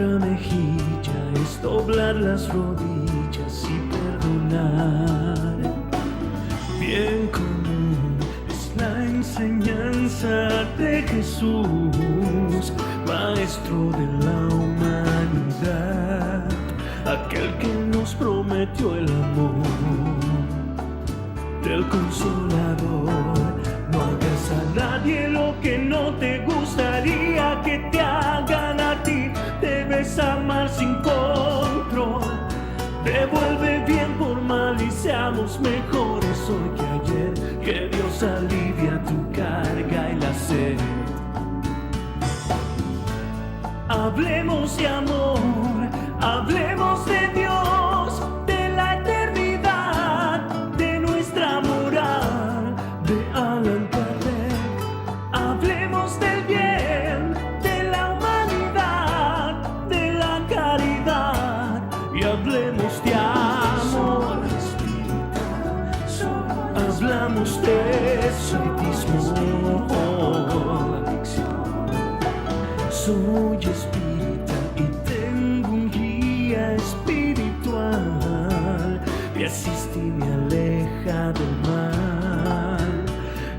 otra mejilla es doblar las rodillas y perdonar. Bien común es la enseñanza de Jesús, Maestro de la humanidad, aquel que nos prometió el amor del Consolador. No hagas a nadie lo que no te gustaría que te hagan a ti. Debes amar sin control. Devuelve bien por mal y seamos mejores hoy que ayer. Que Dios alivia tu carga y la sed. Hablemos de amor, hablemos de Dios, de la eternidad, de nuestra moral, de Allan Kardec. Hablemos del bien, de la humanidad, de la caridad, y hablemos de amor. Hablamos de espiritismo. Soy espírita y tengo un guía espiritual. Me asiste y me aleja del mal.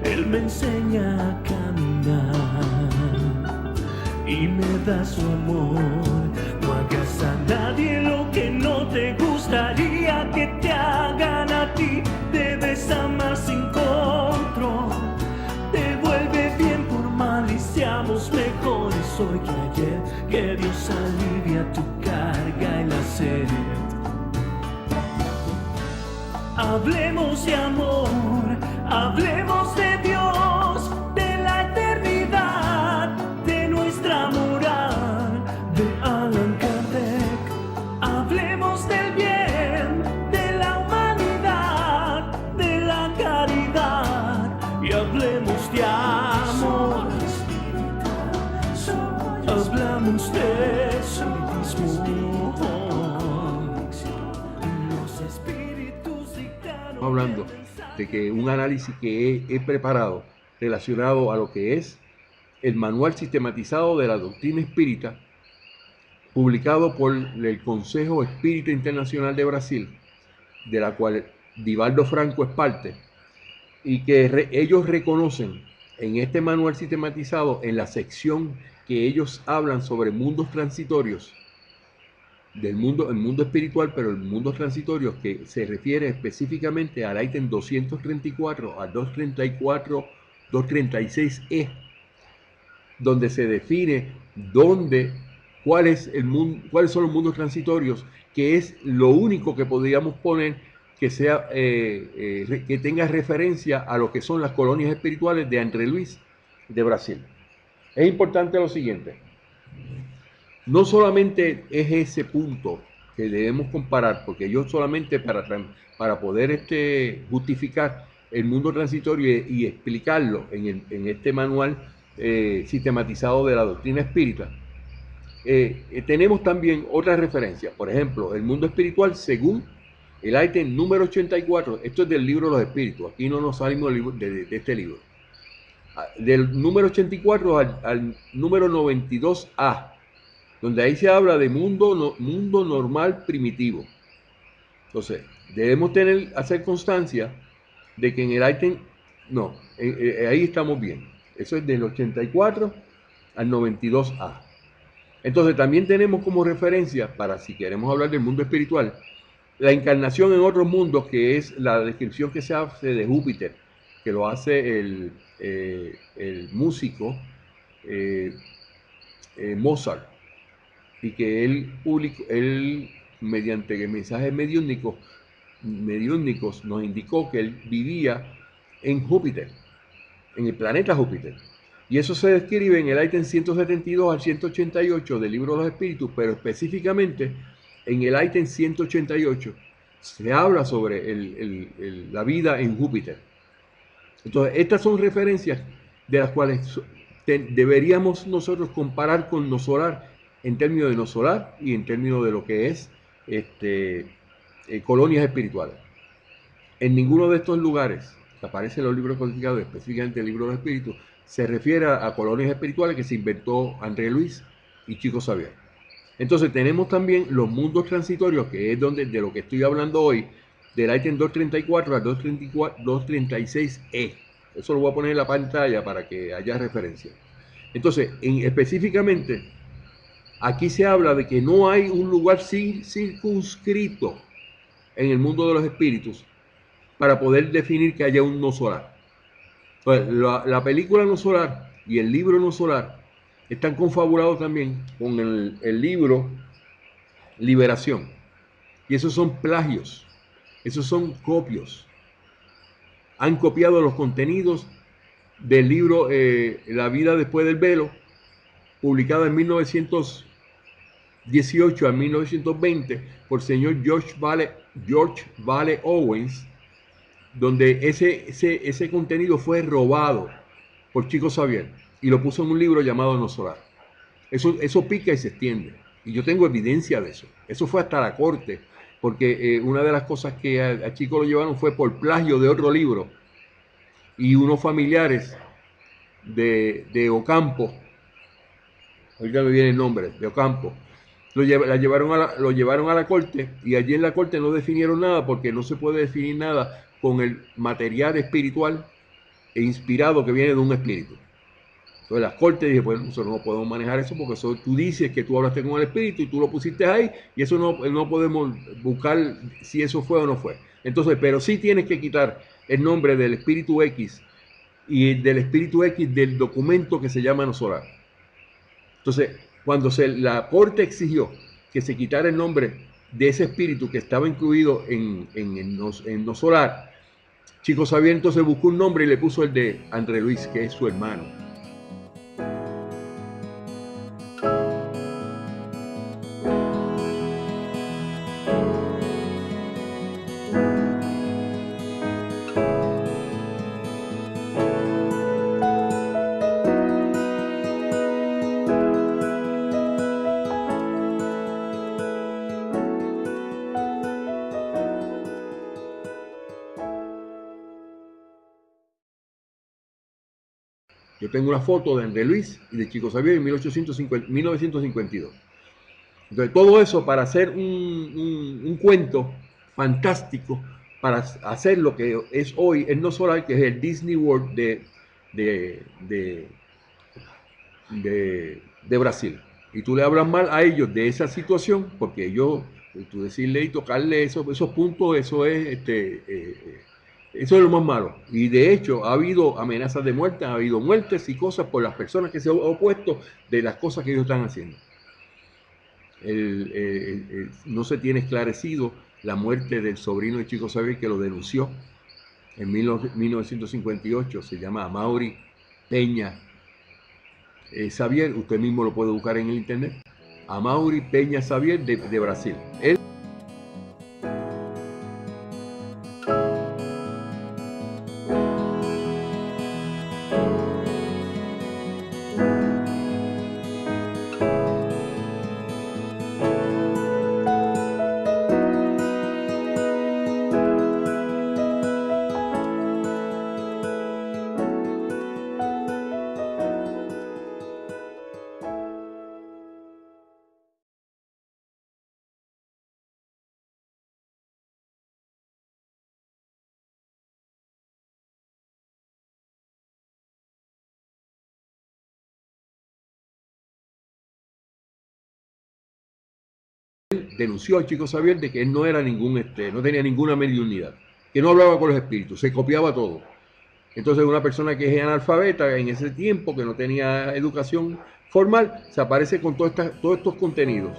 Él me enseña a caminar y me da su amor. No hagas a nadie lo que no te gustaría que te hagan a ti. Debes amar sin control. Devuelve bien por mal y seamos mejores hoy que ayer. Que Dios alivia tu carga y la sed. Hablemos de amor, hablemos de Dios, de la eternidad, de nuestra moral, de Allan Kardec. Hablemos del bien, de la humanidad, de la caridad, y hablemos de amor. Hablamos de espiritismo. Los espíritus dictaron. Hablando de que un análisis que he preparado relacionado a lo que es el manual sistematizado de la doctrina espírita, publicado por el Consejo Espírita Internacional de Brasil, de la cual Divaldo Franco es parte, y que ellos reconocen en este manual sistematizado, en la sección que ellos hablan sobre mundos transitorios, del mundo, el mundo espiritual, pero el mundo transitorio, que se refiere específicamente al ítem 234 a 234, 236E, donde se define cuáles son los mundos transitorios, que es lo único que podríamos poner que sea que tenga referencia a lo que son las colonias espirituales de André Luis de Brasil. Es importante lo siguiente: no solamente es ese punto que debemos comparar, porque yo solamente para poder justificar el mundo transitorio y explicarlo en este manual sistematizado de la doctrina espírita, tenemos también otras referencias. Por ejemplo, el mundo espiritual según el ítem número 84, esto es del libro de los espíritus, aquí no nos salimos de este libro, del número 84 al número 92A, donde ahí se habla de mundo normal primitivo. Entonces, debemos hacer constancia de que en el ítem, ahí estamos bien, eso es del 84 al 92A. Entonces también tenemos como referencia, para si queremos hablar del mundo espiritual, la encarnación en otros mundos, que es la descripción que se hace de Júpiter, que lo hace el músico Mozart, y que él mediante mensajes mediúnicos nos indicó que él vivía en Júpiter, en el planeta Júpiter. Y eso se describe en el ítem 172 al 188 del libro de los espíritus, pero específicamente en el ítem 188 se habla sobre la vida en Júpiter. Entonces, estas son referencias de las cuales deberíamos nosotros comparar con Nosolar, en términos de Nosolar y en términos de lo que es colonias espirituales. En ninguno de estos lugares que aparecen en los libros codificados, específicamente el libro de los espíritus, se refiere a colonias espirituales que se inventó André Luis y Chico Xavier. Entonces tenemos también los mundos transitorios, que es donde de lo que estoy hablando hoy, del ítem 234 al 236E. Eso lo voy a poner en la pantalla para que haya referencia. Entonces, específicamente, aquí se habla de que no hay un lugar circunscrito en el mundo de los espíritus para poder definir que haya un no solar. Pues la película no solar y el libro no solar están confabulados también con el libro Liberación. Y esos son plagios, esos son copios. Han copiado los contenidos del libro La vida después del velo, publicado en 1918 a 1920 por el señor George Vale Owens, donde ese contenido fue robado por Chico Xavier y lo puso en un libro llamado No Solar. Eso pica y se extiende. Y yo tengo evidencia de eso. Eso fue hasta la corte, porque una de las cosas que a Chico lo llevaron fue por plagio de otro libro. Y unos familiares de Ocampo, ahorita me viene el nombre, de Ocampo, lo llevaron a la corte, y allí en la corte no definieron nada, porque no se puede definir nada con el material espiritual e inspirado que viene de un espíritu. Entonces las cortes dije, pues nosotros no podemos manejar eso, porque eso, tú dices que tú hablaste con el espíritu y tú lo pusiste ahí, y eso no podemos buscar si eso fue o no fue. Entonces, pero sí tienes que quitar el nombre del espíritu X y del espíritu X del documento que se llama No Solar. Entonces, cuando la corte exigió que se quitara el nombre de ese espíritu que estaba incluido en No Solar, Chico Xavier entonces buscó un nombre y le puso el de André Luis, que es su hermano. Yo tengo una foto de André Luis y de Chico Xavier en 1952. Entonces, todo eso para hacer un cuento fantástico, para hacer lo que es hoy el No Solar, que es el Disney World de Brasil. Y tú le hablas mal a ellos de esa situación, porque tú decirle y tocarle esos puntos, eso es lo más malo. Y de hecho, ha habido amenazas de muerte, ha habido muertes y cosas por las personas que se han opuesto de las cosas que ellos están haciendo. No se tiene esclarecido la muerte del sobrino de Chico Xavier, que lo denunció en 1958. Se llama Amaury Peña Xavier. Usted mismo lo puede buscar en el internet. Amaury Peña Xavier de Brasil. Él denunció a Chico Xavier de que él no era no tenía ninguna mediunidad, que no hablaba con los espíritus, se copiaba todo. Entonces una persona que es analfabeta en ese tiempo, que no tenía educación formal, se aparece con todos estos contenidos.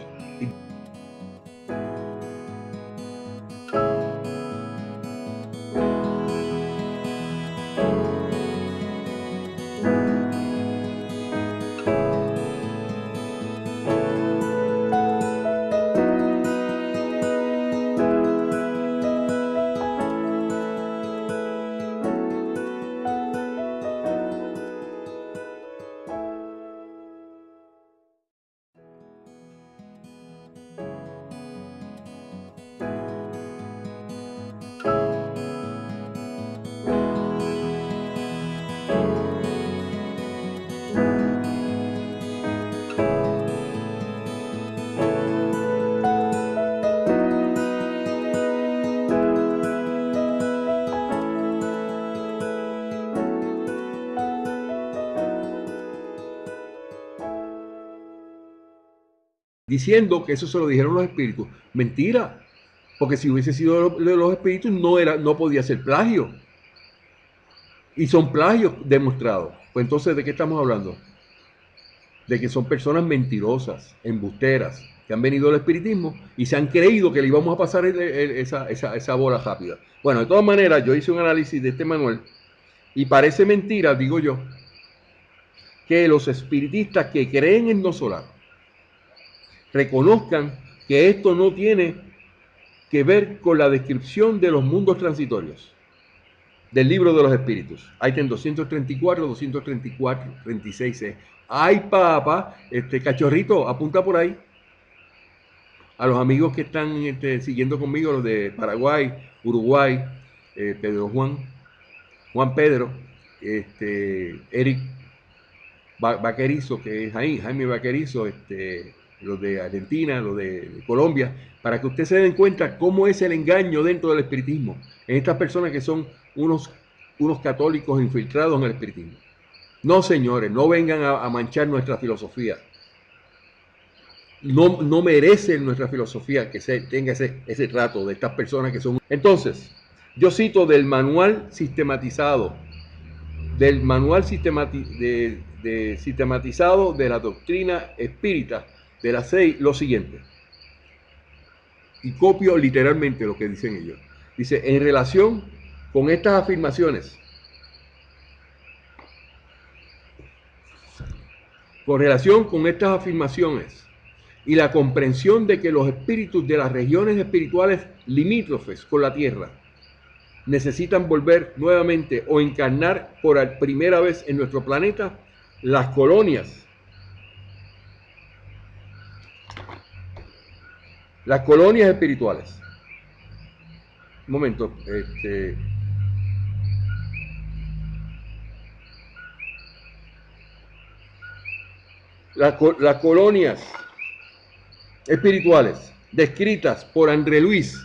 diciendo que eso se lo dijeron los espíritus. Mentira, porque si hubiese sido de los espíritus no podía ser plagio. Y son plagios demostrados. Pues entonces, ¿de qué estamos hablando? De que son personas mentirosas, embusteras, que han venido al espiritismo y se han creído que le íbamos a pasar esa bola rápida. Bueno, de todas maneras, yo hice un análisis de este manual y parece mentira, digo yo, que los espiritistas que creen en no solar reconozcan que esto no tiene que ver con la descripción de los mundos transitorios del libro de los espíritus. Ahí está en 234, 234, 36. Ay, papá, cachorrito, apunta por ahí. A los amigos que están siguiendo conmigo, los de Paraguay, Uruguay, Pedro Juan Pedro, Eric Vaquerizo, que es ahí, Jaime Vaquerizo, los de Argentina, los de Colombia, para que ustedes se den cuenta cómo es el engaño dentro del espiritismo, en estas personas que son unos católicos infiltrados en el espiritismo. No, señores, no vengan a manchar nuestra filosofía. No merece nuestra filosofía que tenga ese trato de estas personas que son... Entonces, yo cito del manual sistematizado, sistematizado de la doctrina espírita de la 6, lo siguiente. Y copio literalmente lo que dicen ellos. Dice, en relación con estas afirmaciones, y la comprensión de que los espíritus de las regiones espirituales limítrofes con la Tierra necesitan volver nuevamente o encarnar por primera vez en nuestro planeta, las colonias espirituales. Un momento, las colonias espirituales descritas por André Luis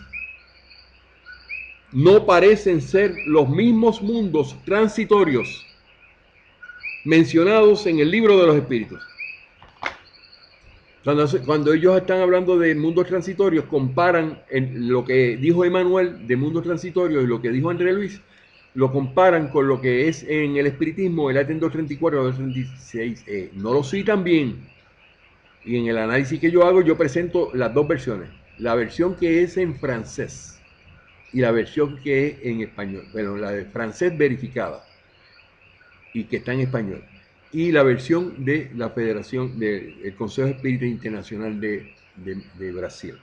no parecen ser los mismos mundos transitorios mencionados en el libro de los espíritus. Cuando ellos están hablando de mundos transitorios, comparan lo que dijo Emmanuel de mundos transitorios y lo que dijo André Luis, lo comparan con lo que es en el espiritismo, el ATEN 234 o 236. No lo citan bien. Y en el análisis que yo hago, yo presento las dos versiones. La versión que es en francés y la versión que es en español. Bueno, la de francés verificada y que está en español. Y la versión de la Federación del Consejo Espírita Internacional de Brasil.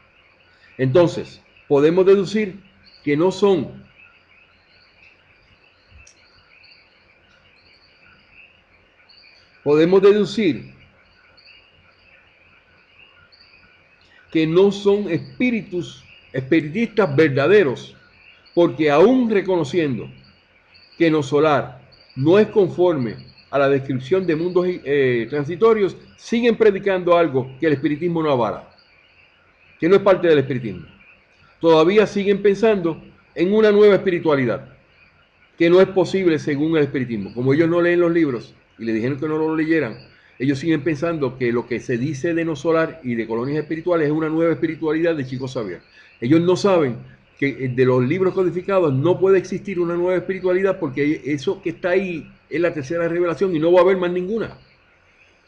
Entonces, podemos deducir que no son espiritistas verdaderos, porque aún reconociendo que no solar no es conforme a la descripción de mundos transitorios, siguen predicando algo que el espiritismo no avala, que no es parte del espiritismo. Todavía siguen pensando en una nueva espiritualidad, que no es posible según el espiritismo. Como ellos no leen los libros y le dijeron que no lo leyeran, ellos siguen pensando que lo que se dice de no solar y de colonias espirituales es una nueva espiritualidad de Chico Xavier. Ellos no saben que de los libros codificados no puede existir una nueva espiritualidad, porque eso que está ahí es la tercera revelación y no va a haber más ninguna.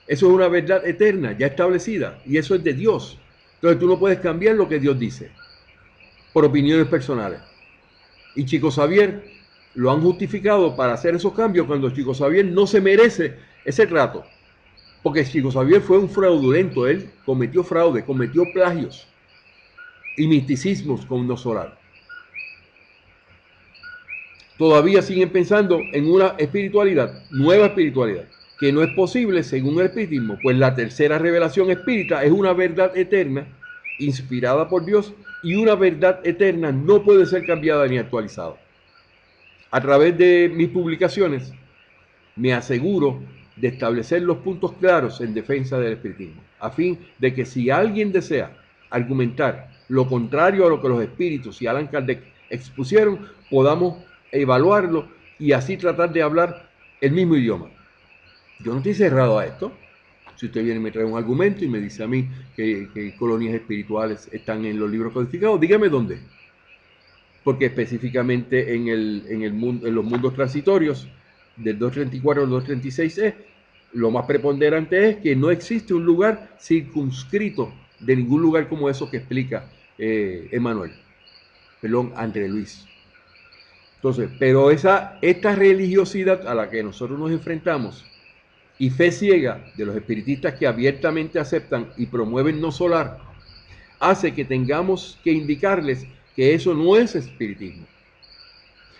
Eso es una verdad eterna, ya establecida, y eso es de Dios. Entonces tú no puedes cambiar lo que Dios dice por opiniones personales. Y Chico Xavier lo han justificado para hacer esos cambios cuando Chico Xavier no se merece ese trato. Porque Chico Xavier fue un fraudulento, él cometió fraude, cometió plagios y misticismos con no solar. Todavía siguen pensando en una espiritualidad, nueva espiritualidad, que no es posible según el espiritismo, pues la tercera revelación espírita es una verdad eterna, inspirada por Dios, y una verdad eterna no puede ser cambiada ni actualizada. A través de mis publicaciones me aseguro de establecer los puntos claros en defensa del espiritismo, a fin de que si alguien desea argumentar lo contrario a lo que los espíritus y Allan Kardec expusieron, podamos evaluarlo y así tratar de hablar el mismo idioma. Yo no estoy cerrado a esto. Si usted viene y me trae un argumento y me dice a mí que colonias espirituales están en los libros codificados, dígame dónde. Porque específicamente en los mundos transitorios, del 234 al 236 lo más preponderante es que no existe un lugar circunscrito de ningún lugar como eso que explica André Luis. Entonces, pero esta religiosidad a la que nosotros nos enfrentamos y fe ciega de los espiritistas que abiertamente aceptan y promueven no solar, hace que tengamos que indicarles que eso no es espiritismo.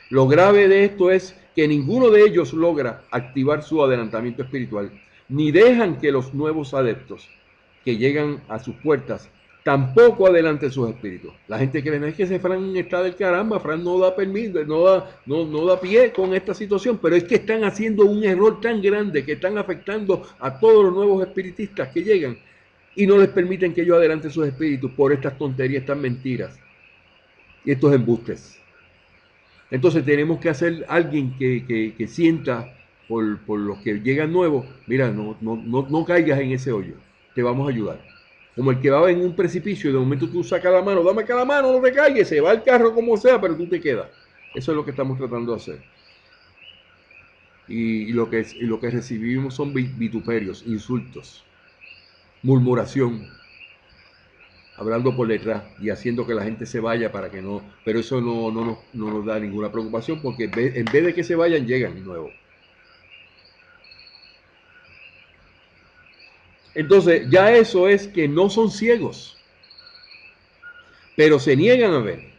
Lo grave de esto es que ninguno de ellos logra activar su adelantamiento espiritual, ni dejan que los nuevos adeptos que llegan a sus puertas tampoco adelanten sus espíritus. La gente cree, no es que ese Fran está del caramba, Fran no da permiso, no da pie con esta situación, pero es que están haciendo un error tan grande que están afectando a todos los nuevos espiritistas que llegan y no les permiten que ellos adelanten sus espíritus por estas tonterías, estas mentiras y estos embustes. Entonces tenemos que hacer alguien que sienta por los que llegan nuevos, mira, no caigas en ese hoyo, te vamos a ayudar. Como el que va en un precipicio y de momento tú sacas la mano, dame acá la mano, no te caigas, se va el carro como sea, pero tú te quedas. Eso es lo que estamos tratando de hacer. Y lo que recibimos son vituperios, insultos, murmuración, hablando por detrás y haciendo que la gente se vaya para que no, pero eso no nos da ninguna preocupación porque en vez de que se vayan, llegan de nuevo. Entonces, ya eso es que no son ciegos, pero se niegan a ver,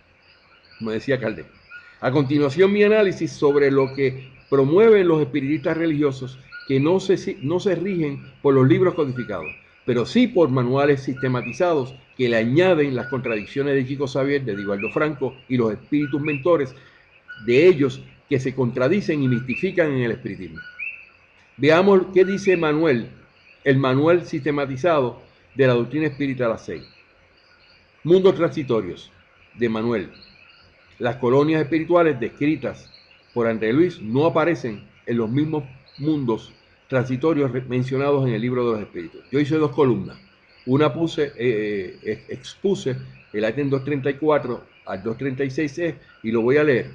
como decía Calde. A continuación, mi análisis sobre lo que promueven los espiritistas religiosos que no se rigen por los libros codificados, pero sí por manuales sistematizados que le añaden las contradicciones de Chico Xavier, de Edivaldo Franco y los espíritus mentores de ellos que se contradicen y mistifican en el espiritismo. Veamos qué dice el manual sistematizado de la doctrina espírita a las 6. Mundos transitorios, de Manuel. Las colonias espirituales descritas por André Luis no aparecen en los mismos mundos transitorios mencionados en el libro de los espíritus. Yo hice 2 columnas. Una expuse el ítem 234 al 236 y lo voy a leer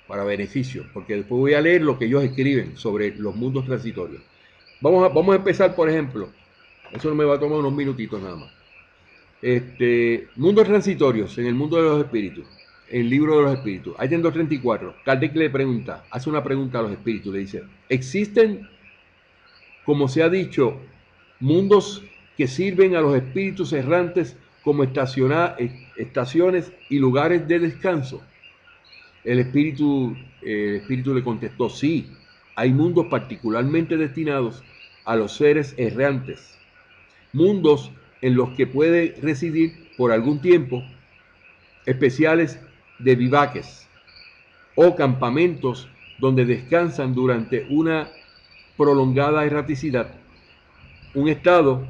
para beneficio, porque después voy a leer lo que ellos escriben sobre los mundos transitorios. Vamos a empezar, por ejemplo, eso no me va a tomar unos minutitos nada más. Mundos transitorios en el mundo de los espíritus, el libro de los espíritus, ítem 234. Kardec le pregunta, hace una pregunta a los espíritus, le dice, ¿existen, como se ha dicho, mundos que sirven a los espíritus errantes como estaciones y lugares de descanso? El espíritu le contestó, sí, hay mundos particularmente destinados a los seres errantes, mundos en los que puede residir por algún tiempo, especiales de vivaques o campamentos donde descansan durante una prolongada erraticidad, un estado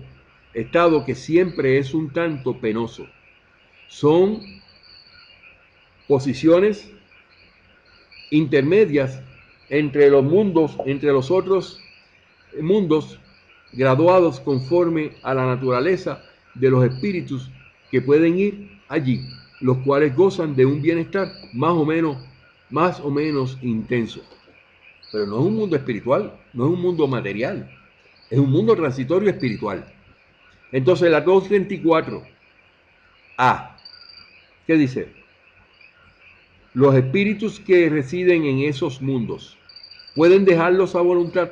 que siempre es un tanto penoso. Son posiciones intermedias entre los otros mundos, graduados conforme a la naturaleza de los espíritus que pueden ir allí, los cuales gozan de un bienestar más o menos intenso. Pero no es un mundo espiritual, no es un mundo material, es un mundo transitorio espiritual. Entonces la 234A, ¿qué dice? Los espíritus que residen en esos mundos, ¿pueden dejarlos a voluntad?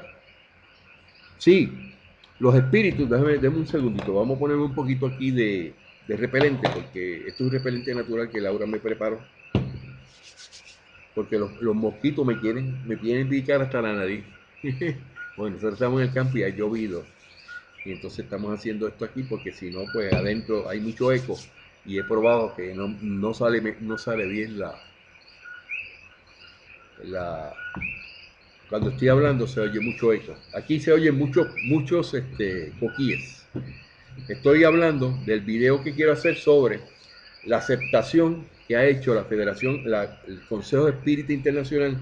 Sí, los espíritus, déjame un segundito, vamos a ponerme un poquito aquí de repelente, porque esto es un repelente natural que Laura me preparó, porque los mosquitos me quieren picar hasta la nariz. Bueno, nosotros estamos en el campo y ha llovido, y entonces estamos haciendo esto aquí, porque si no, pues adentro hay mucho eco, y he probado que no sale bien cuando estoy hablando se oye mucho eco. Aquí se oyen muchos coquíes. Estoy hablando del video que quiero hacer sobre la aceptación que ha hecho la Federación, el Consejo Espírita Internacional.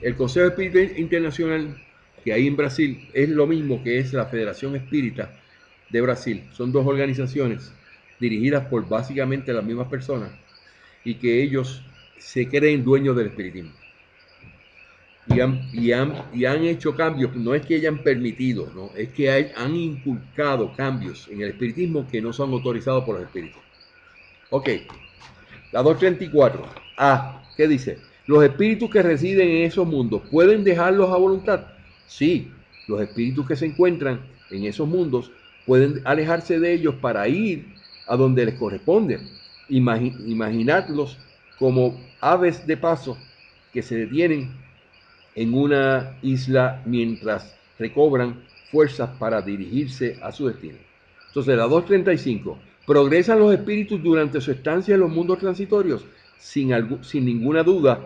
El Consejo Espírita Internacional que hay en Brasil es lo mismo que es la Federación Espírita de Brasil. Son dos organizaciones dirigidas por básicamente las mismas personas y que ellos se creen dueños del espiritismo. Y han hecho cambios, no es que hayan permitido, ¿no? Es que han inculcado cambios en el espiritismo que no son autorizados por los espíritus. Ok, la 234. ¿Qué dice? Los espíritus que residen en esos mundos, ¿pueden dejarlos a voluntad? Sí, los espíritus que se encuentran en esos mundos pueden alejarse de ellos para ir a donde les corresponde. Imaginadlos como aves de paso que se detienen en una isla mientras recobran fuerzas para dirigirse a su destino. Entonces, la 235. ¿Progresan los espíritus durante su estancia en los mundos transitorios? Sin ninguna duda.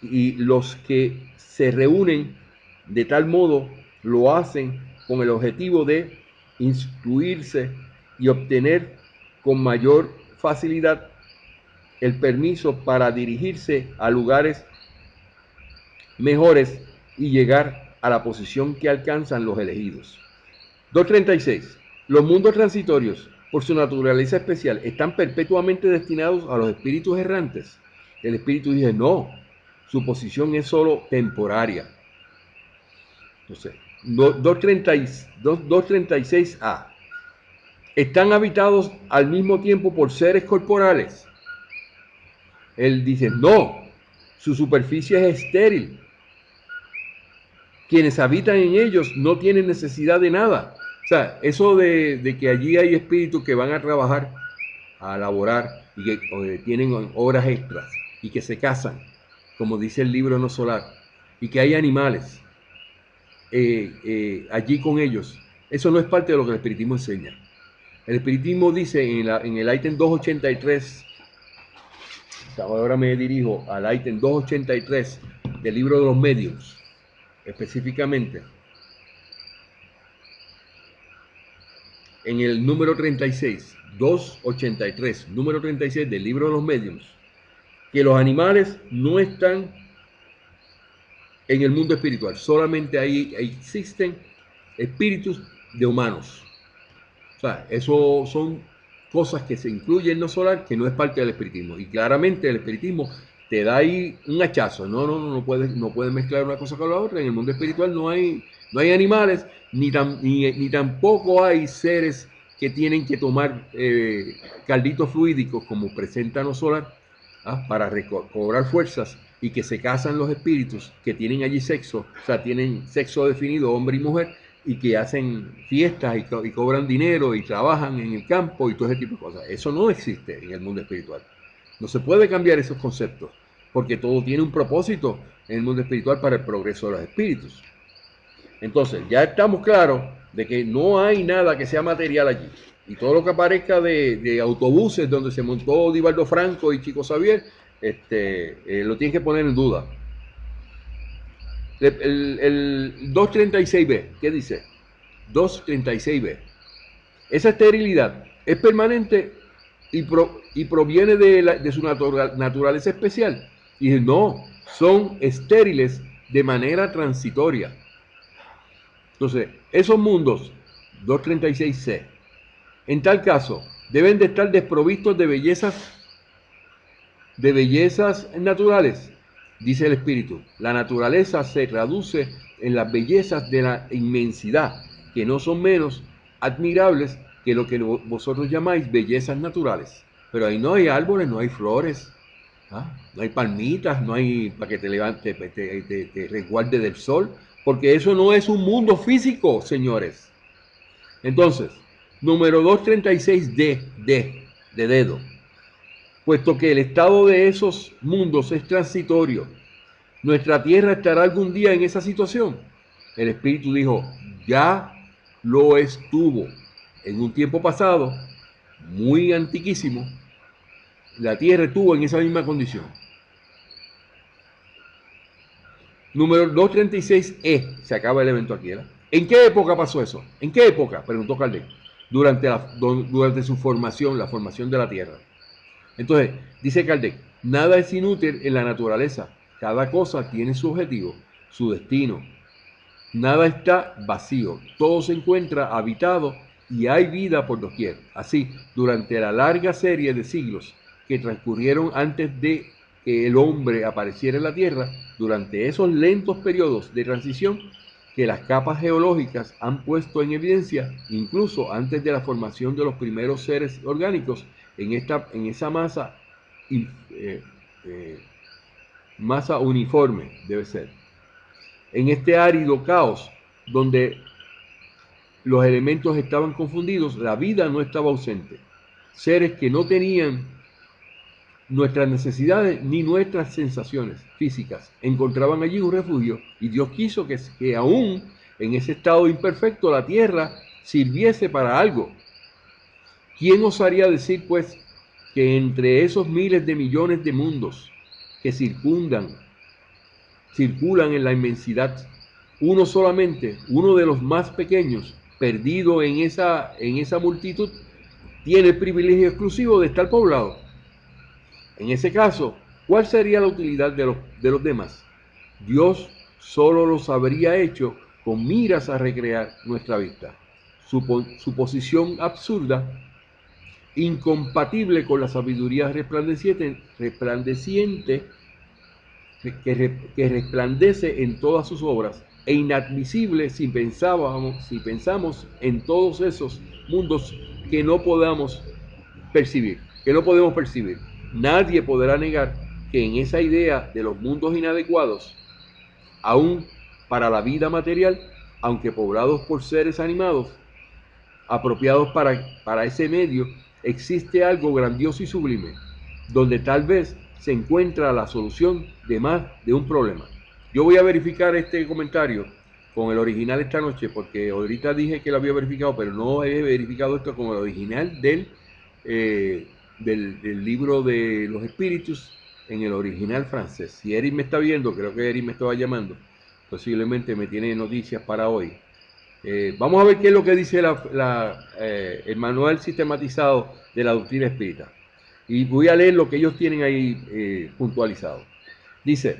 Y los que se reúnen de tal modo lo hacen con el objetivo de instruirse y obtener con mayor facilidad el permiso para dirigirse a lugares mejores y llegar a la posición que alcanzan los elegidos. 236. Los mundos transitorios, por su naturaleza especial, están perpetuamente destinados a los espíritus errantes. El espíritu dice, no, su posición es solo temporaria. Entonces, 236a. Están habitados al mismo tiempo por seres corporales. Él dice, no, su superficie es estéril. Quienes habitan en ellos no tienen necesidad de nada. O sea, eso de que allí hay espíritus que van a trabajar, a laborar y que tienen horas extras y que se casan, como dice el libro No Solar, y que hay animales allí con ellos, eso no es parte de lo que el espiritismo enseña. El espiritismo dice en el ítem 283, ahora me dirijo al ítem 283 del libro de los medios, específicamente en el número 36, 283, número 36 del libro de los medios, que los animales no están en el mundo espiritual, solamente ahí existen espíritus de humanos. O sea, eso son cosas que se incluyen en lo solar que no es parte del espiritismo. Y claramente el espiritismo te da ahí un hachazo. No puedes mezclar una cosa con la otra. En el mundo espiritual no hay animales, ni tampoco hay seres que tienen que tomar calditos fluídicos como presenta No Solar, para cobrar fuerzas, y que se casan los espíritus que tienen allí sexo, o sea, tienen sexo definido, hombre y mujer, y que hacen fiestas y cobran dinero y trabajan en el campo y todo ese tipo de cosas. Eso no existe en el mundo espiritual. No se puede cambiar esos conceptos, porque todo tiene un propósito en el mundo espiritual para el progreso de los espíritus. Entonces, ya estamos claros de que no hay nada que sea material allí. Y todo lo que aparezca de autobuses donde se montó Divaldo Franco y Chico Xavier, lo tienes que poner en duda. El 236b, ¿qué dice? 236b. Esa esterilidad es permanente y proviene de su naturaleza especial. Y dice, no, son estériles de manera transitoria. Entonces, esos mundos, 236c, en tal caso, deben de estar desprovistos de bellezas naturales, dice el espíritu. La naturaleza se traduce en las bellezas de la inmensidad, que no son menos admirables que lo que vosotros llamáis bellezas naturales. Pero ahí no hay árboles, no hay flores, no hay palmitas, no hay para que te levante, te resguarde del sol, porque eso no es un mundo físico, señores. Entonces, número 236d, de dedo. Puesto que el estado de esos mundos es transitorio, ¿nuestra tierra estará algún día en esa situación? El espíritu dijo, ya lo estuvo. En un tiempo pasado, muy antiquísimo, la tierra estuvo en esa misma condición. Número 236e, se acaba el evento aquí, ¿verdad? ¿En qué época pasó eso? ¿En qué época? Preguntó Kardec. Durante su formación, la formación de la tierra. Entonces, dice Kardec, nada es inútil en la naturaleza. Cada cosa tiene su objetivo, su destino. Nada está vacío, todo se encuentra habitado y hay vida por doquier. Así, durante la larga serie de siglos que transcurrieron antes de que el hombre apareciera en la Tierra, durante esos lentos periodos de transición que las capas geológicas han puesto en evidencia, incluso antes de la formación de los primeros seres orgánicos, en esa masa uniforme, debe ser. En este árido caos, donde los elementos estaban confundidos, la vida no estaba ausente. Seres que no tenían nuestras necesidades ni nuestras sensaciones físicas encontraban allí un refugio, y Dios quiso que aún en ese estado imperfecto la tierra sirviese para algo. ¿Quién osaría decir, pues, que entre esos miles de millones de mundos que circulan en la inmensidad, uno solamente, uno de los más pequeños, perdido en esa multitud, tiene el privilegio exclusivo de estar poblado? En ese caso, ¿cuál sería la utilidad de los demás? Dios solo los habría hecho con miras a recrear nuestra vista. Su posición absurda, incompatible con la sabiduría resplandeciente que resplandece en todas sus obras, e inadmisible si pensamos en todos esos mundos que no podemos percibir. Nadie podrá negar que en esa idea de los mundos inadecuados, aún para la vida material, aunque poblados por seres animados, apropiados para ese medio, existe algo grandioso y sublime, donde tal vez se encuentra la solución de más de un problema. Yo voy a verificar este comentario con el original esta noche, porque ahorita dije que lo había verificado, pero no he verificado esto con el original del libro de los espíritus, en el original francés. Si Eric me está viendo, creo que Eric me estaba llamando, posiblemente me tiene noticias para hoy. Vamos a ver qué es lo que dice el manual sistematizado de la doctrina espírita. Y voy a leer lo que ellos tienen ahí puntualizado. Dice,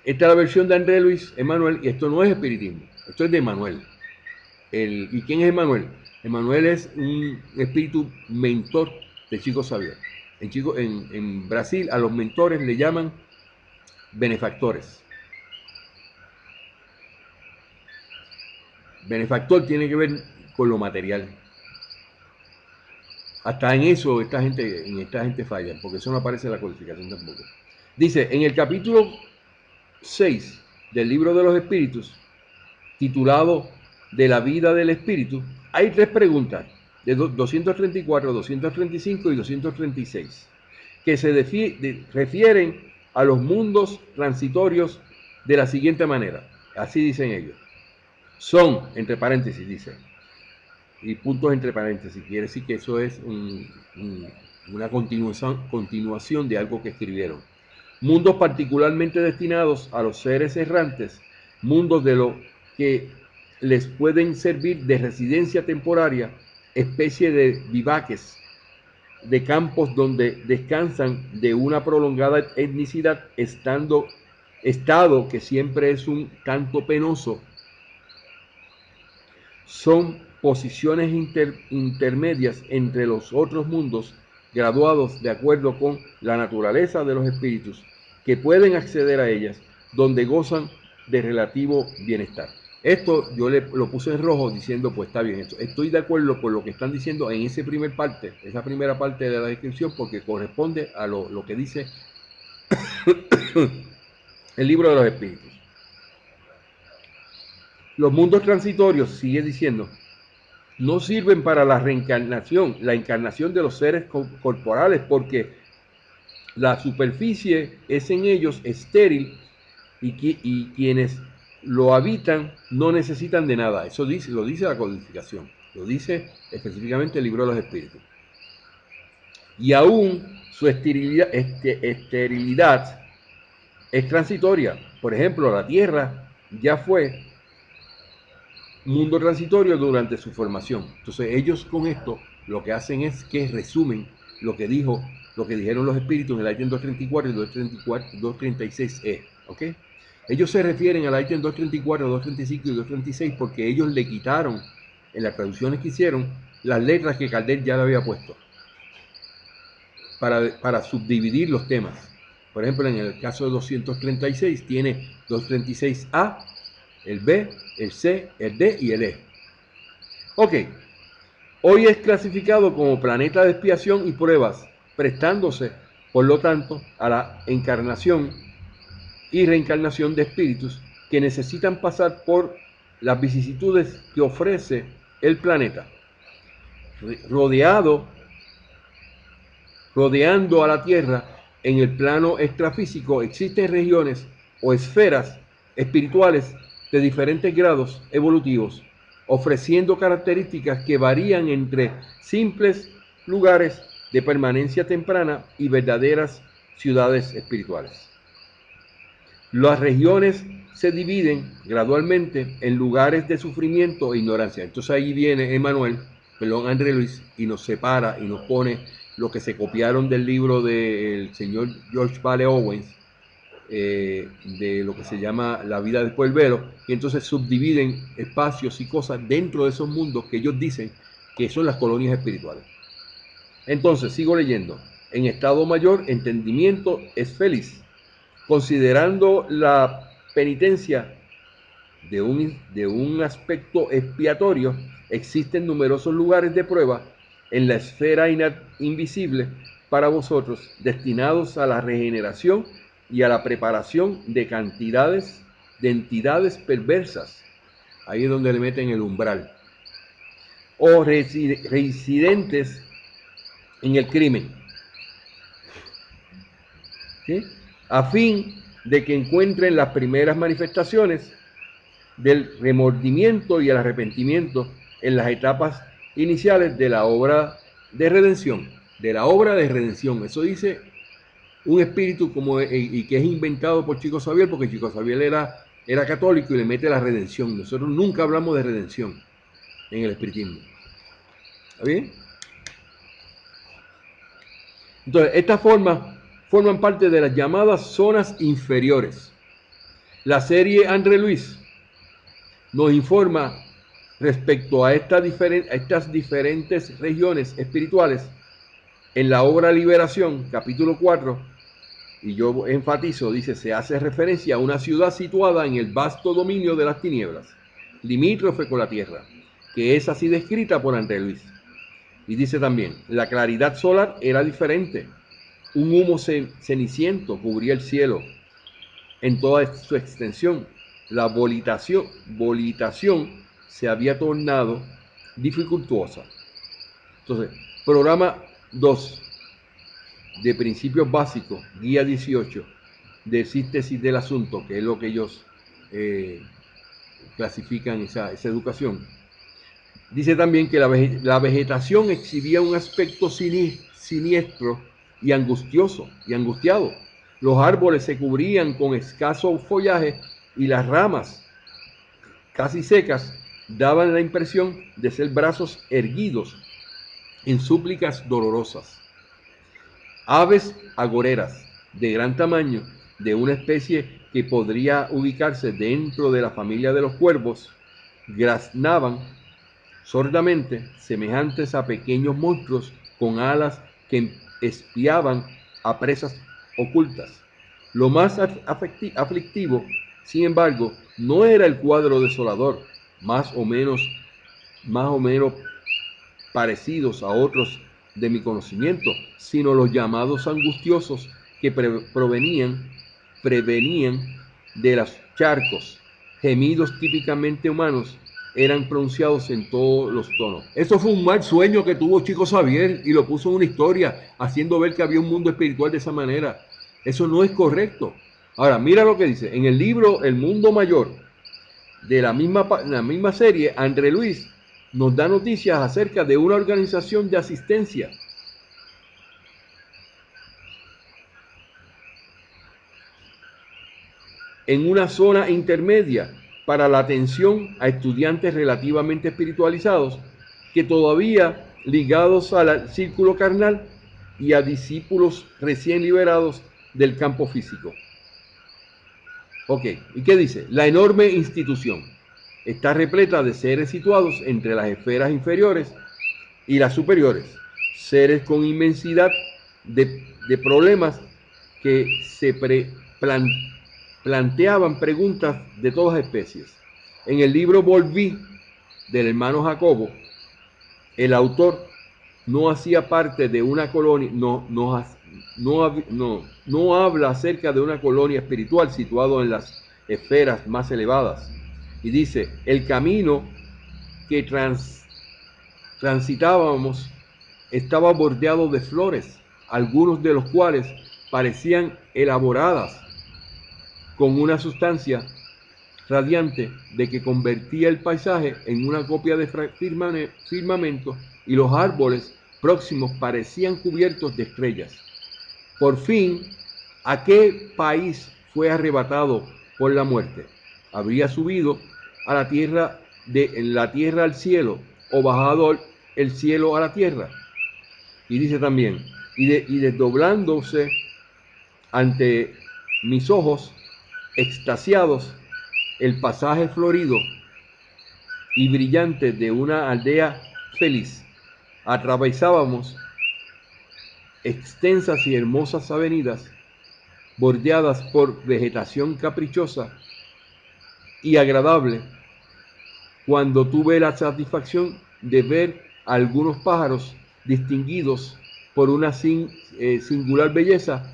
esta es la versión de André Luis Emanuel, y esto no es espiritismo, esto es de Emanuel. ¿Y quién es Emanuel? Emanuel es un espíritu mentor de Chico Xavier. En Brasil a los mentores le llaman benefactores. Benefactor tiene que ver con lo material. Hasta en eso esta gente falla, porque eso no aparece en la codificación tampoco. Dice, en el capítulo 6 del libro de los espíritus, titulado De la vida del espíritu, hay 3 preguntas, de 234, 235 y 236, que se refieren a los mundos transitorios de la siguiente manera. Así dicen ellos. Son, entre paréntesis, dice, y puntos entre paréntesis, quiere decir que eso es una continuación de algo que escribieron. Mundos particularmente destinados a los seres errantes, mundos de lo que les pueden servir de residencia temporaria, especie de vivaques, de campos donde descansan de una prolongada etnicidad, estado que siempre es un tanto penoso. Son posiciones intermedias entre los otros mundos, graduados de acuerdo con la naturaleza de los espíritus, que pueden acceder a ellas, donde gozan de relativo bienestar. Esto yo lo puse en rojo diciendo, pues está bien, estoy de acuerdo con lo que están diciendo en esa primera parte de la descripción, porque corresponde a lo que dice el libro de los espíritus. Los mundos transitorios, sigue diciendo, no sirven para la encarnación de los seres corporales, porque la superficie es en ellos estéril y quienes lo habitan no necesitan de nada. Eso lo dice la codificación, lo dice específicamente el libro de los espíritus. Y aún su esterilidad es transitoria. Por ejemplo, la Tierra ya fue mundo transitorio durante su formación. Entonces ellos con esto lo que hacen es que resumen lo que dijeron los espíritus en el ítem 234 y 236E. ¿Ok? Ellos se refieren al ítem 234, 235 y 236 porque ellos le quitaron, en las traducciones que hicieron, las letras que Kardec ya le había puesto para subdividir los temas. Por ejemplo, en el caso de 236 tiene 236A, el B, el C, el D y el E. Ok, hoy es clasificado como planeta de expiación y pruebas, prestándose, por lo tanto, a la encarnación y reencarnación de espíritus que necesitan pasar por las vicisitudes que ofrece el planeta. Rodeando a la Tierra en el plano extrafísico existen regiones o esferas espirituales de diferentes grados evolutivos, ofreciendo características que varían entre simples lugares de permanencia temprana y verdaderas ciudades espirituales. Las regiones se dividen gradualmente en lugares de sufrimiento e ignorancia. Entonces ahí viene André Luis, y nos separa y nos pone lo que se copiaron del libro del señor George Vale Owens, de lo que se llama La vida después del velo, y entonces subdividen espacios y cosas dentro de esos mundos que ellos dicen que son las colonias espirituales. Entonces, sigo leyendo. En estado mayor, entendimiento es feliz, considerando la penitencia de un aspecto expiatorio. Existen numerosos lugares de prueba en la esfera invisible para vosotros, destinados a la regeneración y a la preparación de entidades perversas. Ahí es donde le meten el umbral. O reincidentes en el crimen. ¿Sí? A fin de que encuentren las primeras manifestaciones del remordimiento y el arrepentimiento en las etapas iniciales de la obra de redención. Eso dice un espíritu y que es inventado por Chico Xavier, porque Chico Xavier era católico y le mete la redención. Nosotros nunca hablamos de redención en el espiritismo. ¿Está bien? Entonces, estas forman parte de las llamadas zonas inferiores. La serie André Luis nos informa respecto a estas diferentes regiones espirituales en la obra Liberación, capítulo 4, y yo enfatizo, dice, se hace referencia a una ciudad situada en el vasto dominio de las tinieblas, limítrofe con la tierra, que es así descrita por André Luis. Y dice también, la claridad solar era diferente, un humo ceniciento cubría el cielo en toda su extensión. La volitación se había tornado dificultuosa. Entonces, programa 2 de principios básicos, guía 18 de síntesis del asunto, que es lo que ellos clasifican esa educación. Dice también que la vegetación exhibía un aspecto siniestro y angustiado. Los árboles se cubrían con escaso follaje y las ramas, casi secas, daban la impresión de ser brazos erguidos en súplicas dolorosas. Aves agoreras de gran tamaño, de una especie que podría ubicarse dentro de la familia de los cuervos, graznaban sordamente, semejantes a pequeños monstruos con alas que espiaban a presas ocultas. Lo más aflictivo, sin embargo, no era el cuadro desolador, más o menos parecidos a otros de mi conocimiento, sino los llamados angustiosos que prevenían de los charcos. Gemidos típicamente humanos eran pronunciados en todos los tonos. Eso fue un mal sueño que tuvo Chico Xavier y lo puso en una historia, haciendo ver que había un mundo espiritual de esa manera. Eso no es correcto. Ahora, mira lo que dice. En el libro El Mundo Mayor, de la misma serie, André Luis nos da noticias acerca de una organización de asistencia en una zona intermedia para la atención a estudiantes relativamente espiritualizados que todavía ligados al círculo carnal y a discípulos recién liberados del campo físico. Ok, ¿y qué dice? La enorme institución está repleta de seres situados entre las esferas inferiores y las superiores, seres con inmensidad de problemas que planteaban preguntas de todas especies. En el libro Volví del hermano Jacobo, el autor no hacía parte de una colonia, no habla acerca de una colonia espiritual situado en las esferas más elevadas. Y dice, el camino que transitábamos estaba bordeado de flores, algunos de los cuales parecían elaboradas con una sustancia radiante de que convertía el paisaje en una copia de firmamento, y los árboles próximos parecían cubiertos de estrellas. Por fin, ¿a qué país fue arrebatado por la muerte? ¿Habría subido a la tierra en la tierra al cielo, o bajado el cielo a la tierra? Y dice también, y desdoblándose ante mis ojos extasiados el pasaje florido y brillante de una aldea feliz. Atravesábamos extensas y hermosas avenidas bordeadas por vegetación caprichosa y agradable, cuando tuve la satisfacción de ver a algunos pájaros distinguidos por una singular belleza,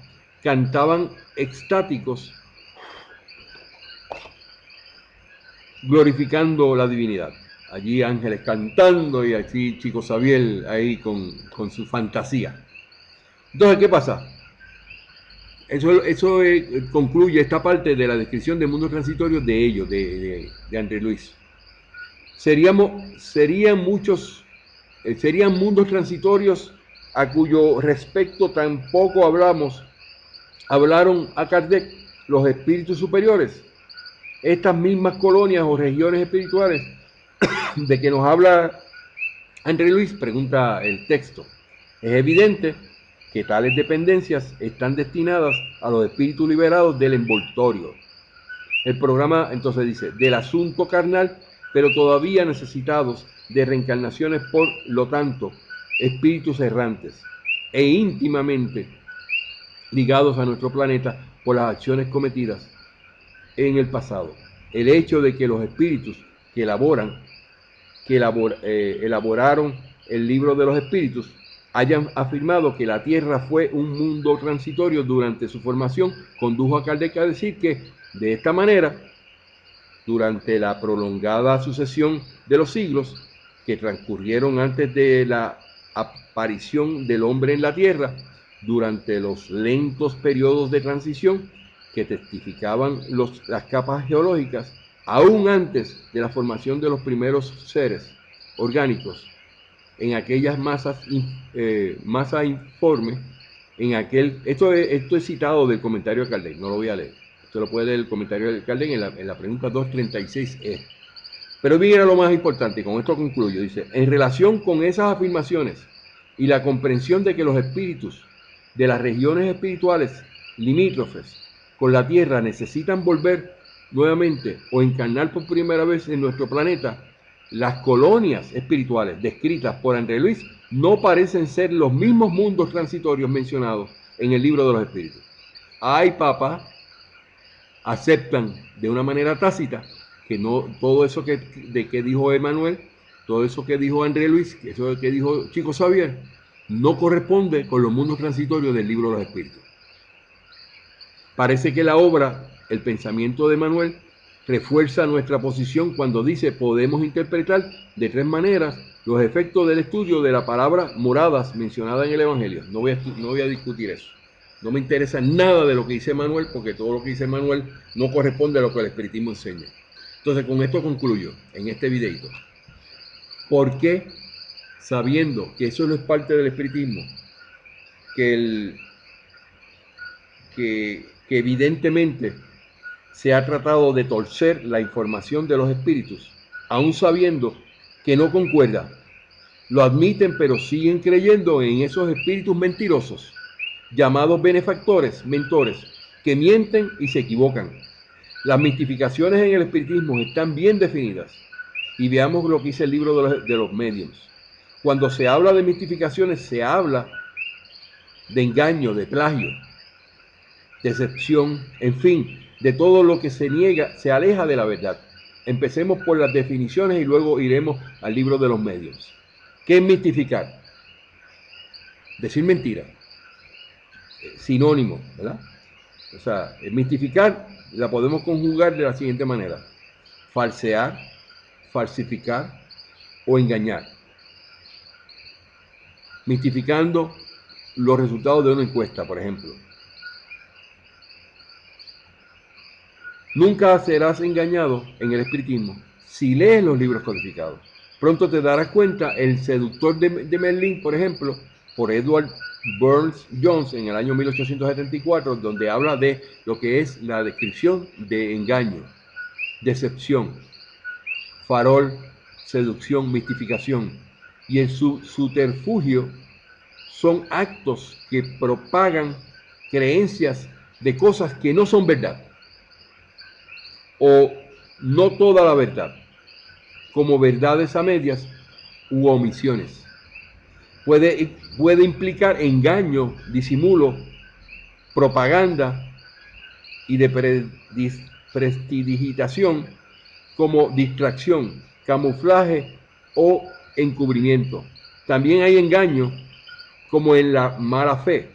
cantaban extáticos, glorificando la divinidad. Allí ángeles cantando y así Chico Xavier ahí con su fantasía. Entonces, ¿qué pasa? Eso concluye esta parte de la descripción de mundos transitorios de ellos, de André Luis. Serían mundos transitorios a cuyo respecto tampoco hablaron a Kardec los espíritus superiores. Estas mismas colonias o regiones espirituales de que nos habla André Luis, pregunta el texto. Es evidente que tales dependencias están destinadas a los espíritus liberados del envoltorio. El programa entonces dice, del asunto carnal, pero todavía necesitados de reencarnaciones, por lo tanto, espíritus errantes e íntimamente ligados a nuestro planeta por las acciones cometidas en el pasado. El hecho de que los espíritus que elaboraron el libro de los espíritus hayan afirmado que la Tierra fue un mundo transitorio durante su formación, condujo a Kardec a decir que, de esta manera, durante la prolongada sucesión de los siglos que transcurrieron antes de la aparición del hombre en la Tierra, durante los lentos periodos de transición que testificaban las capas geológicas, aún antes de la formación de los primeros seres orgánicos, en aquellas masa informe, esto es citado del comentario de Kardec, no lo voy a leer, usted lo puede leer el comentario de Kardec en la pregunta 236E. Pero mira lo más importante, y con esto concluyo, dice, en relación con esas afirmaciones y la comprensión de que los espíritus de las regiones espirituales limítrofes con la Tierra necesitan volver nuevamente o encarnar por primera vez en nuestro planeta, las colonias espirituales descritas por André Luis no parecen ser los mismos mundos transitorios mencionados en el libro de los espíritus. Ay, papá, aceptan de una manera tácita que no todo eso que dijo Emmanuel, todo eso que dijo André Luis, eso que dijo Chico Xavier, no corresponde con los mundos transitorios del libro de los espíritus. Parece que la obra, el pensamiento de Manuel, refuerza nuestra posición cuando dice podemos interpretar de tres maneras los efectos del estudio de la palabra moradas mencionada en el Evangelio. No voy a discutir eso. No me interesa nada de lo que dice Manuel, porque todo lo que dice Manuel no corresponde a lo que el espiritismo enseña. Entonces, con esto concluyo en este videito. ¿Por qué, sabiendo que eso no es parte del espiritismo, que evidentemente se ha tratado de torcer la información de los espíritus, aún sabiendo que no concuerda? Lo admiten, pero siguen creyendo en esos espíritus mentirosos, llamados benefactores, mentores, que mienten y se equivocan. Las mistificaciones en el espiritismo están bien definidas. Y veamos lo que dice el libro de los mediums. Cuando se habla de mistificaciones, se habla de engaño, de plagio, decepción, en fin, de todo lo que se niega, se aleja de la verdad. Empecemos por las definiciones y luego iremos al libro de los mediums. ¿Qué es mistificar? Decir mentira. Sinónimo, ¿verdad? O sea, mistificar la podemos conjugar de la siguiente manera: falsear, falsificar o engañar. Mistificando los resultados de una encuesta, por ejemplo. Nunca serás engañado en el espiritismo si lees los libros codificados. Pronto te darás cuenta, El seductor de Merlín, por ejemplo, por Edward Burns Jones en el año 1874, donde habla de lo que es la descripción de engaño, decepción, farol, seducción, mistificación. Y el subterfugio son actos que propagan creencias de cosas que no son verdad, o no toda la verdad, como verdades a medias u omisiones. Puede implicar engaño, disimulo, propaganda y de prestidigitación, como distracción, camuflaje o encubrimiento. También hay engaño como en la mala fe.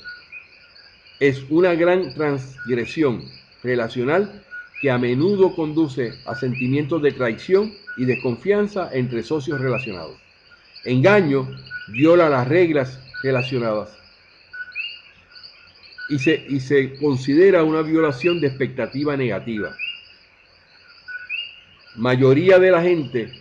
Es una gran transgresión relacional que a menudo conduce a sentimientos de traición y desconfianza entre socios relacionados. Engaño viola las reglas relacionadas y se considera una violación de expectativa negativa. Mayoría de la gente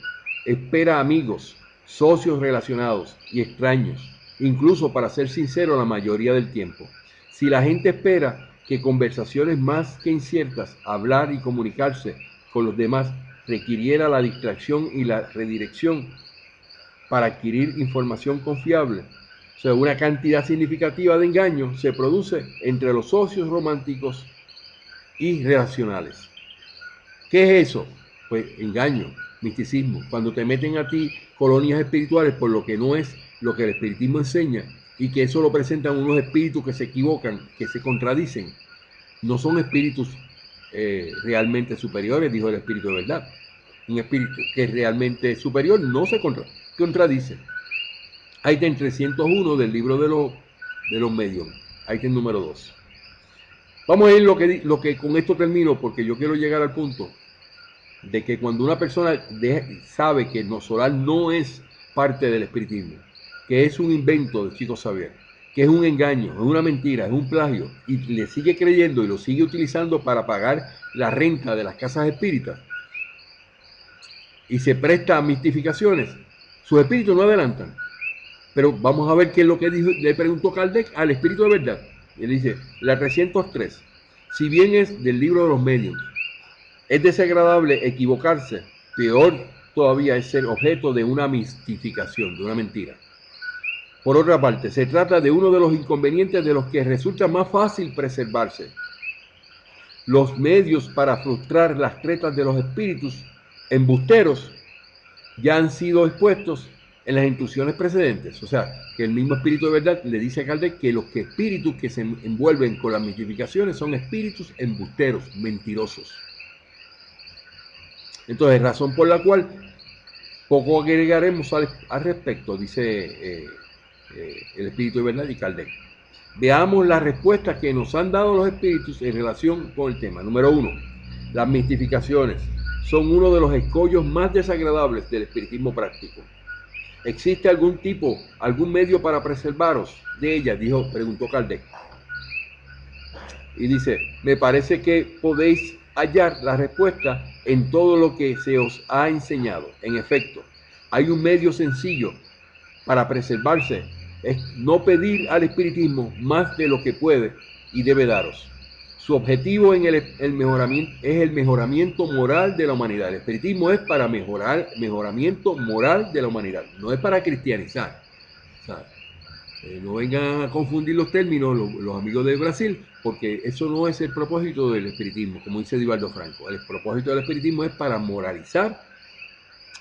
espera amigos, socios relacionados y extraños, incluso, para ser sincero, la mayoría del tiempo. Si la gente espera que conversaciones más que inciertas, hablar y comunicarse con los demás, requiriera la distracción y la redirección para adquirir información confiable, o sea, una cantidad significativa de engaño se produce entre los socios románticos y relacionales. ¿Qué es eso? Pues engaño, misticismo. Cuando te meten a ti colonias espirituales por lo que no es lo que el espiritismo enseña, y que eso lo presentan unos espíritus que se equivocan, que se contradicen. No son espíritus realmente superiores, dijo el espíritu de verdad. Un espíritu que es realmente superior no se contradice. Ítem 301 del libro de los medios. Ítem número 2. Vamos a ir lo que con esto termino, porque yo quiero llegar al punto de que cuando una persona sabe que el solar no es parte del espiritismo, que es un invento de Chico Xavier, que es un engaño, es una mentira, es un plagio, y le sigue creyendo y lo sigue utilizando para pagar la renta de las casas espíritas, y se presta a mistificaciones, sus espíritus no adelantan. Pero vamos a ver qué es lo que le preguntó Kardec al espíritu de verdad. Y él dice, la 303, si bien es del libro de los medios, es desagradable equivocarse, peor todavía es ser objeto de una mistificación, de una mentira. Por otra parte, se trata de uno de los inconvenientes de los que resulta más fácil preservarse. Los medios para frustrar las tretas de los espíritus embusteros ya han sido expuestos en las instrucciones precedentes. O sea, que el mismo espíritu de verdad le dice a Kardec que los espíritus que se envuelven con las mistificaciones son espíritus embusteros, mentirosos. Entonces, razón por la cual poco agregaremos al respecto, dice el espíritu de verdad y Kardec. Veamos las respuestas que nos han dado los espíritus en relación con el tema. Número 1. Las mistificaciones son uno de los escollos más desagradables del espiritismo práctico. ¿Existe algún medio para preservaros de ellas? Preguntó Kardec. Y dice, me parece que podéis hallar la respuesta en todo lo que se os ha enseñado. En efecto, hay un medio sencillo para preservarse, es no pedir al espiritismo más de lo que puede y debe daros. Su objetivo en el mejoramiento es el mejoramiento moral de la humanidad. El espiritismo es para mejoramiento moral de la humanidad, no es para cristianizar. O sea, No vengan a confundir los términos los amigos de Brasil, porque eso no es el propósito del espiritismo, como dice Divaldo Franco. El propósito del espiritismo es para moralizar,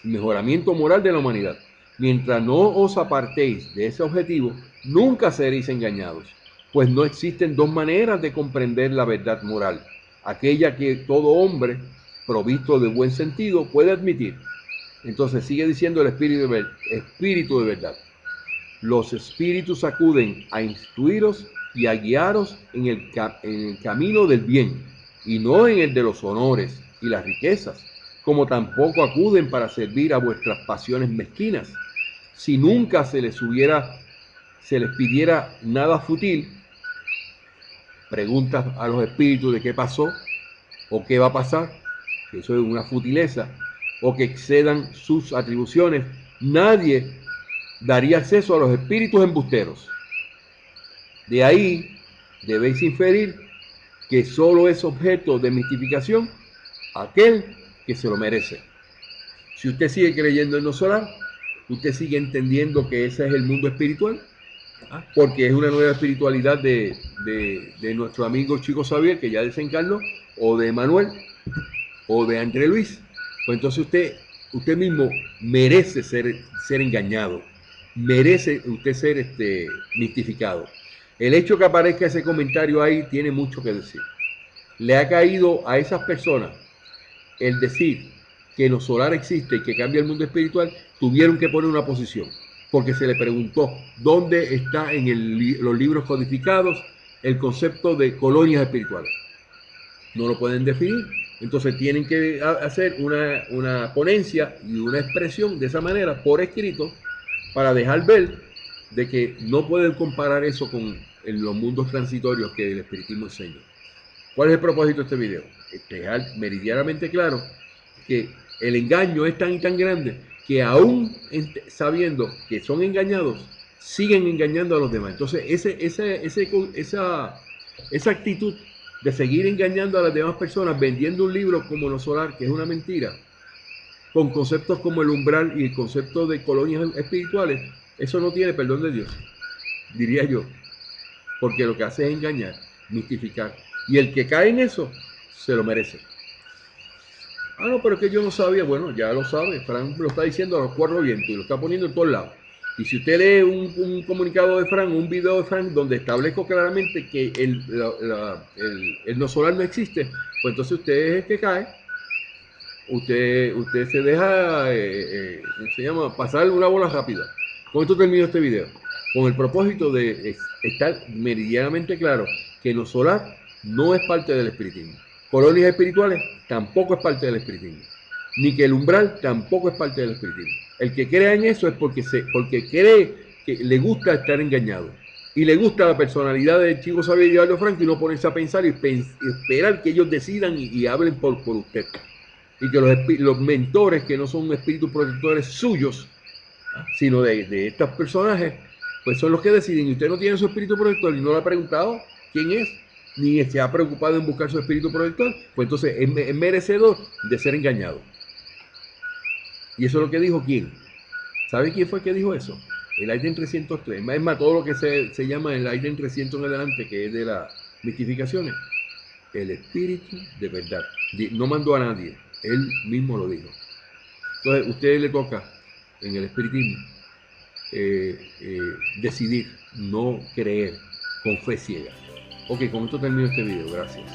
mejoramiento moral de la humanidad. Mientras no os apartéis de ese objetivo, nunca seréis engañados, pues no existen dos maneras de comprender la verdad moral, aquella que todo hombre provisto de buen sentido puede admitir. Entonces sigue diciendo el espíritu de verdad. Los espíritus acuden a instruiros y a guiaros en el camino del bien, y no en el de los honores y las riquezas, como tampoco acuden para servir a vuestras pasiones mezquinas. Si nunca se les pidiera nada fútil, preguntas a los espíritus de qué pasó o qué va a pasar, que eso es una futileza, o que excedan sus atribuciones, nadie daría acceso a los espíritus embusteros. De ahí debéis inferir que solo es objeto de mistificación aquel que se lo merece. Si usted sigue creyendo en lo solar, usted sigue entendiendo que ese es el mundo espiritual, porque es una nueva espiritualidad de nuestro amigo Chico Xavier, que ya desencarnó, o de Manuel, o de André Luis. Pues entonces usted mismo merece ser engañado, merece usted ser mistificado. El hecho que aparezca ese comentario ahí tiene mucho que decir. Le ha caído a esas personas el decir que lo solar existe y que cambia el mundo espiritual, tuvieron que poner una posición, porque se le preguntó dónde está en los libros codificados el concepto de colonias espirituales. No lo pueden definir, entonces tienen que hacer una ponencia y una expresión de esa manera por escrito para dejar ver de que no pueden comparar eso con los mundos transitorios que el espiritismo enseña. ¿Cuál es el propósito de este video? Dejar meridianamente claro que el engaño es tan y tan grande que aún sabiendo que son engañados, siguen engañando a los demás. Entonces esa actitud de seguir engañando a las demás personas, vendiendo un libro como Lo Solar, que es una mentira, con conceptos como el umbral y el concepto de colonias espirituales, eso no tiene perdón de Dios, diría yo, porque lo que hace es engañar, mistificar, y el que cae en eso se lo merece. Ah, no, pero es que yo no sabía. Bueno, ya lo sabe, Fran lo está diciendo a los cuatro vientos y lo está poniendo en todos lados. Y si usted lee un comunicado de Fran, un video de Fran donde establezco claramente que el no solar no existe, pues entonces usted es el que cae. Usted se deja, pasar una bola rápida. Con esto termino este video. Con el propósito de estar meridianamente claro que no solar no es parte del espiritismo. Colonias espirituales tampoco es parte del espiritismo. Ni que el umbral tampoco es parte del espiritismo. El que crea en eso es porque cree que le gusta estar engañado. Y le gusta la personalidad de Chico Xavier y Divaldo Franco y no ponerse a pensar y esperar que ellos decidan y hablen por usted. Y que los mentores, que no son espíritus protectores suyos, sino de estos personajes, pues son los que deciden. Y usted no tiene su espíritu protector y no le ha preguntado quién es, ni se ha preocupado en buscar su espíritu protector, pues entonces es merecedor de ser engañado. Y eso es lo que dijo quién. ¿Sabe quién fue que dijo eso? El Aiden 303. Es más, todo lo que se llama el Aiden 300 en adelante, que es de las mistificaciones. El espíritu de verdad. No mandó a nadie. Él mismo lo dijo. Entonces, a usted le toca en el espiritismo decidir no creer con fe ciega. Ok, con esto termino este video. Gracias.